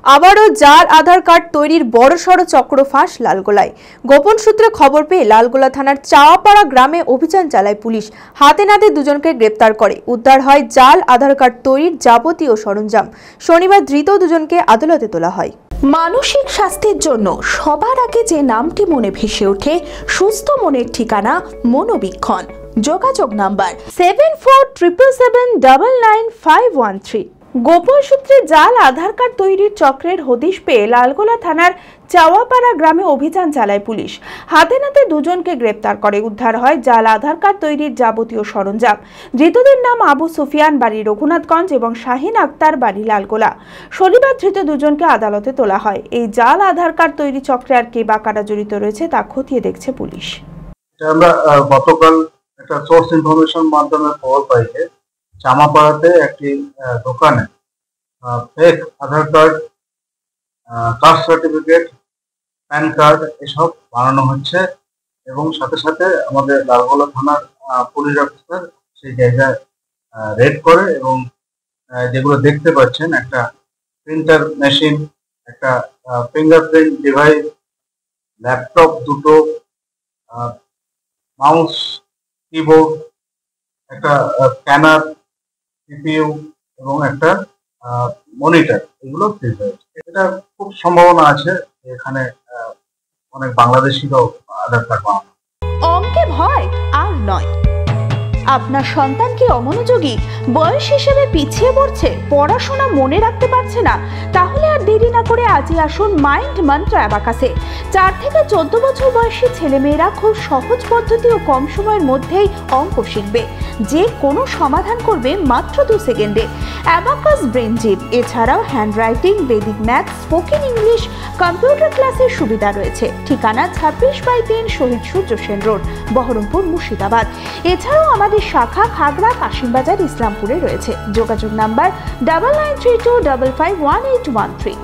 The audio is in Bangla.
আবারও জাল আধার কার্ড তৈরির বড়সড় চক্র ফাঁস লালগোলায়। গোপন সূত্রে খবর পেয়ে লালগোলা থানার চাওয়াপাড়া গ্রামে অভিযান চালায় পুলিশ। হাতে নাতে দুজনকে গ্রেপ্তার করে। উদ্ধার হয় জাল আধার কার্ড তৈরির যাবতীয় সরঞ্জাম। শনিবার ধৃত দুজনকে আদালতে তোলা হয়। মানসিক স্বাস্থ্যের জন্য সবার আগে যে নামটি মনে ভেসে ওঠে, সুস্থ মনের ঠিকানা মনোবীক্ষণ। যোগাযোগ নাম্বার 7477799513। গোপন সূত্রে জাল আধার কার্ড তৈরির চক্রের হদিশ পেয়ে লালগোলা থানার চাওয়াপাড়া গ্রামে অভিযান চালায় পুলিশ। হাতে নাতে দুজনকে গ্রেপ্তার করে। উদ্ধার হয় জাল আধার কার্ড তৈরির যাবতীয় সরঞ্জাম। ধৃতদের নাম আবু সুফিয়ান, বাড়ি রঘুনাথগঞ্জ, এবং শাহিন আক্তার, বাড়ি লালগোলা। শনিবার ধৃত দুজনকে আদালতে তোলা হয়। এই জাল আধার কার্ড তৈরি চক্রে আর কে বা কারা জড়িত রয়েছে তা খতিয়ে দেখছে পুলিশ। আমরা গতকাল একটা সোর্স ইনফরমেশন মাধ্যমে খবর পাই যে চামাপাড়াতে একটি দোকানে fake Aadhaar card, caste certificate, PAN card এসব বানানো হচ্ছে এবং সাথে সাথে আমাদের লালগোলা থানার পুলিশ অফিসার সেই জায়গায় রেড করে এবং যেগুলো দেখতে পাচ্ছেন একটা প্রিন্টার মেশিন, একটা ফিঙ্গারপ্রিন্ট ডিভাইস, ল্যাপটপ দুটো, মাউস, কিবোর্ড, একটা স্ক্যানার, সিপিইউ এবং একটা মনিটর, এগুলো ফ্রিজ হয়েছে। এটা খুব সম্ভাবনা আছে এখানে অনেক বাংলাদেশিরাও আধার কার্ড বানানো। অঙ্কে ভয় আর নয়। আপনার সন্তান কি অমনোযোগী, বয়স হিসেবে পিছিয়ে পড়ছে, পড়াশোনা মনে রাখতে পারছে না? তাহলে আর দেরি না করে আজই আসুন মাইন্ড মন্ত্র অ্যাবাকাসে। 4 থেকে 14 বছর বয়সী ছেলেমেয়েরা খুব সহজ পদ্ধতি ও কম সময়ের মধ্যেই অঙ্ক শিখবে, যে কোনো সমাধান করবে মাত্র 2 সেকেন্ডে। অ্যাবাকাস ব্রেন জিম, এছাড়াও handwriting, Vedic math, spoken English, computer ক্লাসের সুবিধা রয়েছে। ঠিকানা 26/3 শহীদ সূর্য সেন রোড, বহরমপুর, মুর্শিদাবাদ। এছাড়াও আমাদের শাখা খাগড়া, কাশিমবাজার, ইসলামপুরে রয়েছে। যোগাযোগ নাম্বার 9932551813।